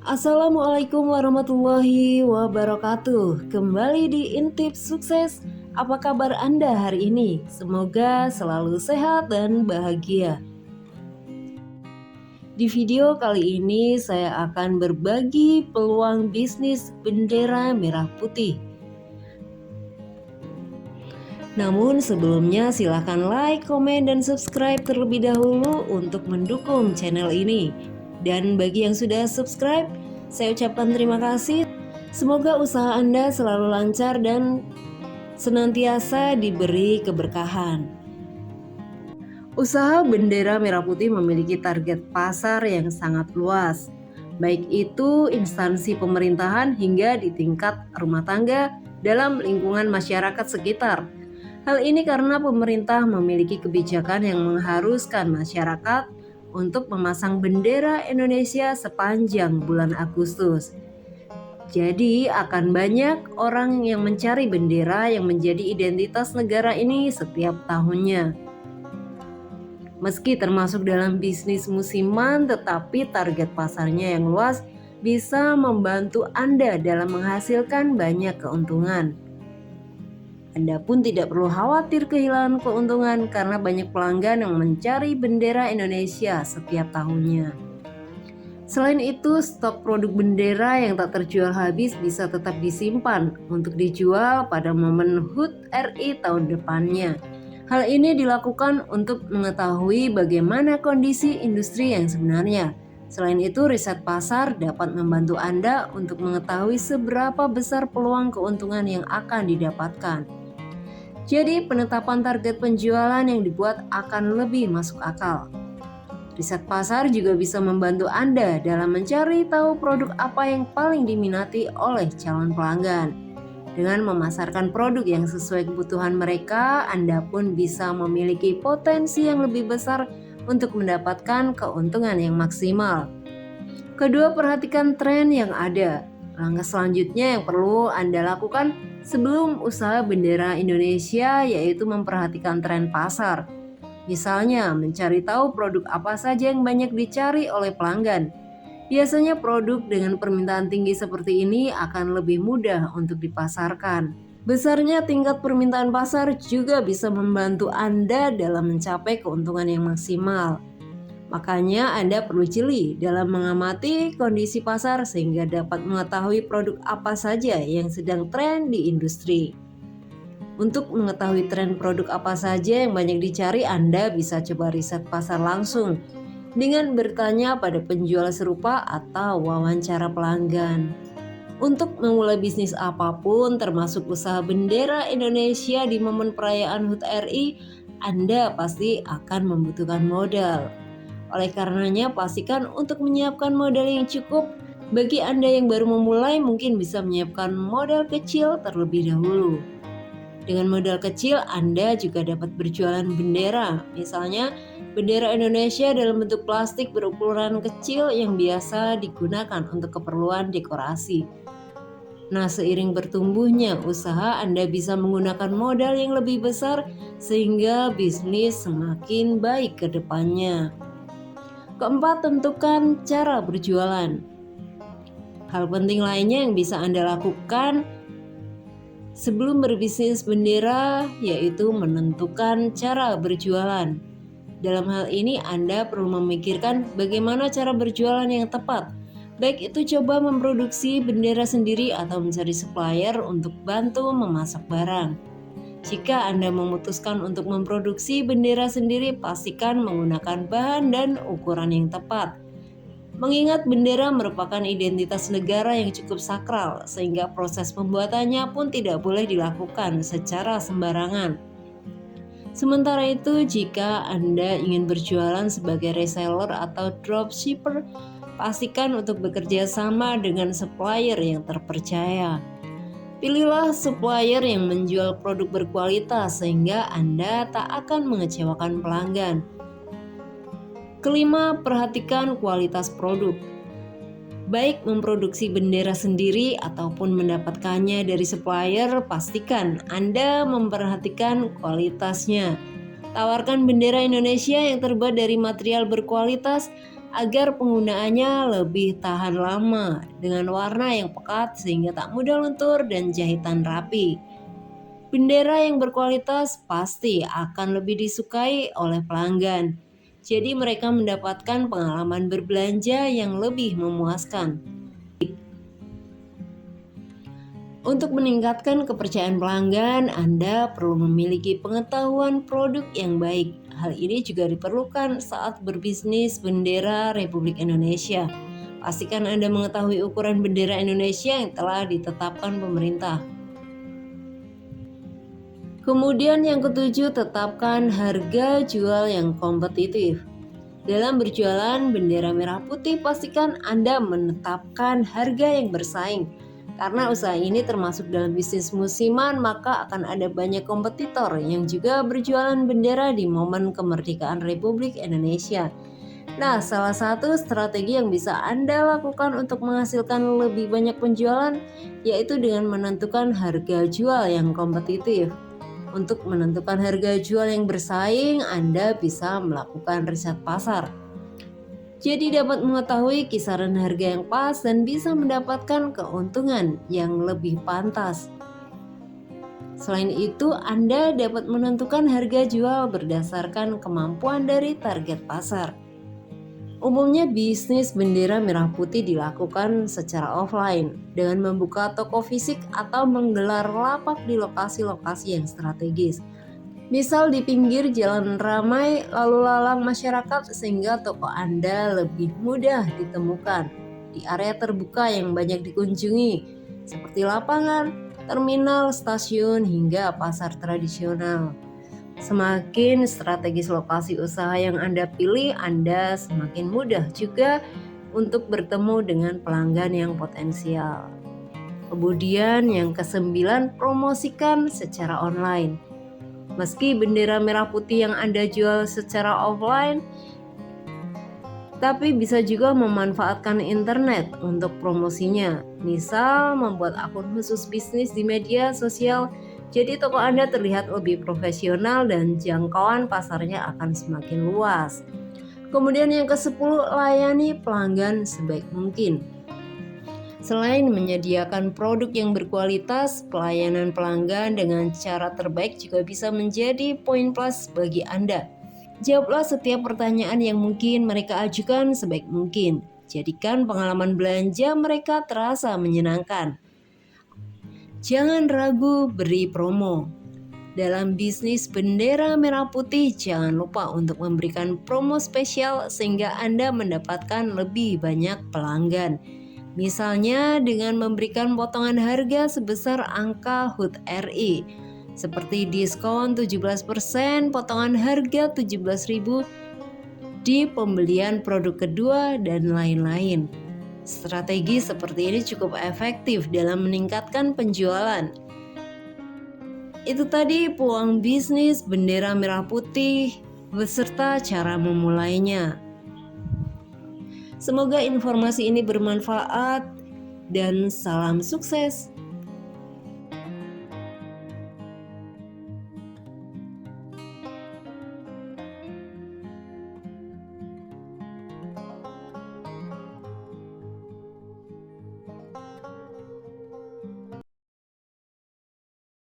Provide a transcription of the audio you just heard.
Assalamualaikum warahmatullahi wabarakatuh. Kembali di Intip Sukses. Apa kabar Anda hari ini? Semoga selalu sehat dan bahagia. Di video kali ini saya akan berbagi peluang bisnis bendera merah putih. Namun sebelumnya silahkan like, komen, dan subscribe terlebih dahulu untuk mendukung channel ini. Dan bagi yang sudah subscribe, saya ucapkan terima kasih. Semoga usaha Anda selalu lancar dan senantiasa diberi keberkahan. Usaha bendera merah putih memiliki target pasar yang sangat luas, baik itu instansi pemerintahan hingga di tingkat rumah tangga dalam lingkungan masyarakat sekitar. Hal ini karena pemerintah memiliki kebijakan yang mengharuskan masyarakat untuk memasang bendera Indonesia sepanjang bulan Agustus. Jadi akan banyak orang yang mencari bendera yang menjadi identitas negara ini setiap tahunnya. Meski termasuk dalam bisnis musiman, tetapi target pasarnya yang luas bisa membantu Anda dalam menghasilkan banyak keuntungan. Anda pun tidak perlu khawatir kehilangan keuntungan karena banyak pelanggan yang mencari bendera Indonesia setiap tahunnya. Selain itu, stok produk bendera yang tak terjual habis bisa tetap disimpan untuk dijual pada momen HUT RI tahun depannya. Hal ini dilakukan untuk mengetahui bagaimana kondisi industri yang sebenarnya. Selain itu, riset pasar dapat membantu Anda untuk mengetahui seberapa besar peluang keuntungan yang akan didapatkan. Jadi penetapan target penjualan yang dibuat akan lebih masuk akal. Riset pasar juga bisa membantu Anda dalam mencari tahu produk apa yang paling diminati oleh calon pelanggan. Dengan memasarkan produk yang sesuai kebutuhan mereka, Anda pun bisa memiliki potensi yang lebih besar untuk mendapatkan keuntungan yang maksimal. Kedua, perhatikan tren yang ada. Langkah selanjutnya yang perlu Anda lakukan sebelum usaha bendera Indonesia yaitu memperhatikan tren pasar. Misalnya, mencari tahu produk apa saja yang banyak dicari oleh pelanggan. Biasanya produk dengan permintaan tinggi seperti ini akan lebih mudah untuk dipasarkan. Besarnya tingkat permintaan pasar juga bisa membantu Anda dalam mencapai keuntungan yang maksimal. Makanya Anda perlu jeli dalam mengamati kondisi pasar sehingga dapat mengetahui produk apa saja yang sedang tren di industri. Untuk mengetahui tren produk apa saja yang banyak dicari, Anda bisa coba riset pasar langsung dengan bertanya pada penjual serupa atau wawancara pelanggan. Untuk memulai bisnis apapun termasuk usaha bendera Indonesia di momen perayaan HUT RI, Anda pasti akan membutuhkan modal. Oleh karenanya, pastikan untuk menyiapkan modal yang cukup. Bagi Anda yang baru memulai, mungkin bisa menyiapkan modal kecil terlebih dahulu. Dengan modal kecil, Anda juga dapat berjualan bendera. Misalnya, bendera Indonesia dalam bentuk plastik berukuran kecil yang biasa digunakan untuk keperluan dekorasi. Nah, seiring bertumbuhnya usaha, Anda bisa menggunakan modal yang lebih besar sehingga bisnis semakin baik ke depannya. Keempat, tentukan cara berjualan. Hal penting lainnya yang bisa Anda lakukan sebelum berbisnis bendera yaitu menentukan cara berjualan. Dalam hal ini Anda perlu memikirkan bagaimana cara berjualan yang tepat. Baik itu coba memproduksi bendera sendiri atau mencari supplier untuk bantu memasak barang. Jika Anda memutuskan untuk memproduksi bendera sendiri, pastikan menggunakan bahan dan ukuran yang tepat. Mengingat bendera merupakan identitas negara yang cukup sakral, sehingga proses pembuatannya pun tidak boleh dilakukan secara sembarangan. Sementara itu, jika Anda ingin berjualan sebagai reseller atau dropshipper, pastikan untuk bekerja sama dengan supplier yang terpercaya. Pilihlah supplier yang menjual produk berkualitas sehingga Anda tak akan mengecewakan pelanggan. Kelima, perhatikan kualitas produk. Baik memproduksi bendera sendiri ataupun mendapatkannya dari supplier, pastikan Anda memperhatikan kualitasnya. Tawarkan bendera Indonesia yang terbuat dari material berkualitas agar penggunaannya lebih tahan lama dengan warna yang pekat sehingga tak mudah luntur dan jahitan rapi. Bendera yang berkualitas pasti akan lebih disukai oleh pelanggan. Jadi mereka mendapatkan pengalaman berbelanja yang lebih memuaskan. Untuk meningkatkan kepercayaan pelanggan, Anda perlu memiliki pengetahuan produk yang baik. Hal ini juga diperlukan saat berbisnis bendera Republik Indonesia. Pastikan Anda mengetahui ukuran bendera Indonesia yang telah ditetapkan pemerintah. Kemudian yang ketujuh, tetapkan harga jual yang kompetitif. Dalam berjualan bendera merah putih, pastikan Anda menetapkan harga yang bersaing. Karena usaha ini termasuk dalam bisnis musiman, maka akan ada banyak kompetitor yang juga berjualan bendera di momen kemerdekaan Republik Indonesia. Nah, salah satu strategi yang bisa Anda lakukan untuk menghasilkan lebih banyak penjualan yaitu dengan menentukan harga jual yang kompetitif. Untuk menentukan harga jual yang bersaing, Anda bisa melakukan riset pasar. Jadi dapat mengetahui kisaran harga yang pas dan bisa mendapatkan keuntungan yang lebih pantas. Selain itu, Anda dapat menentukan harga jual berdasarkan kemampuan dari target pasar. Umumnya bisnis bendera merah putih dilakukan secara offline dengan membuka toko fisik atau menggelar lapak di lokasi-lokasi yang strategis. Misal di pinggir jalan ramai lalu lalang masyarakat sehingga toko Anda lebih mudah ditemukan. Di area terbuka yang banyak dikunjungi seperti lapangan, terminal, stasiun, hingga pasar tradisional. Semakin strategis lokasi usaha yang Anda pilih, Anda semakin mudah juga untuk bertemu dengan pelanggan yang potensial. Kemudian yang ke-9, promosikan secara online. Meski bendera merah putih yang Anda jual secara offline, tapi bisa juga memanfaatkan internet untuk promosinya. Misal membuat akun khusus bisnis di media sosial, jadi toko Anda terlihat lebih profesional dan jangkauan pasarnya akan semakin luas. Kemudian yang ke-10, layani pelanggan sebaik mungkin. Selain menyediakan produk yang berkualitas, pelayanan pelanggan dengan cara terbaik juga bisa menjadi poin plus bagi Anda. Jawablah setiap pertanyaan yang mungkin mereka ajukan sebaik mungkin. Jadikan pengalaman belanja mereka terasa menyenangkan. Jangan ragu beri promo. Dalam bisnis bendera merah putih, jangan lupa untuk memberikan promo spesial sehingga Anda mendapatkan lebih banyak pelanggan. Misalnya dengan memberikan potongan harga sebesar angka HUT RI, seperti diskon 17%, potongan harga 17.000 di pembelian produk kedua, dan lain-lain. Strategi seperti ini cukup efektif dalam meningkatkan penjualan. Itu tadi peluang bisnis bendera merah putih beserta cara memulainya. Semoga informasi ini bermanfaat dan salam sukses.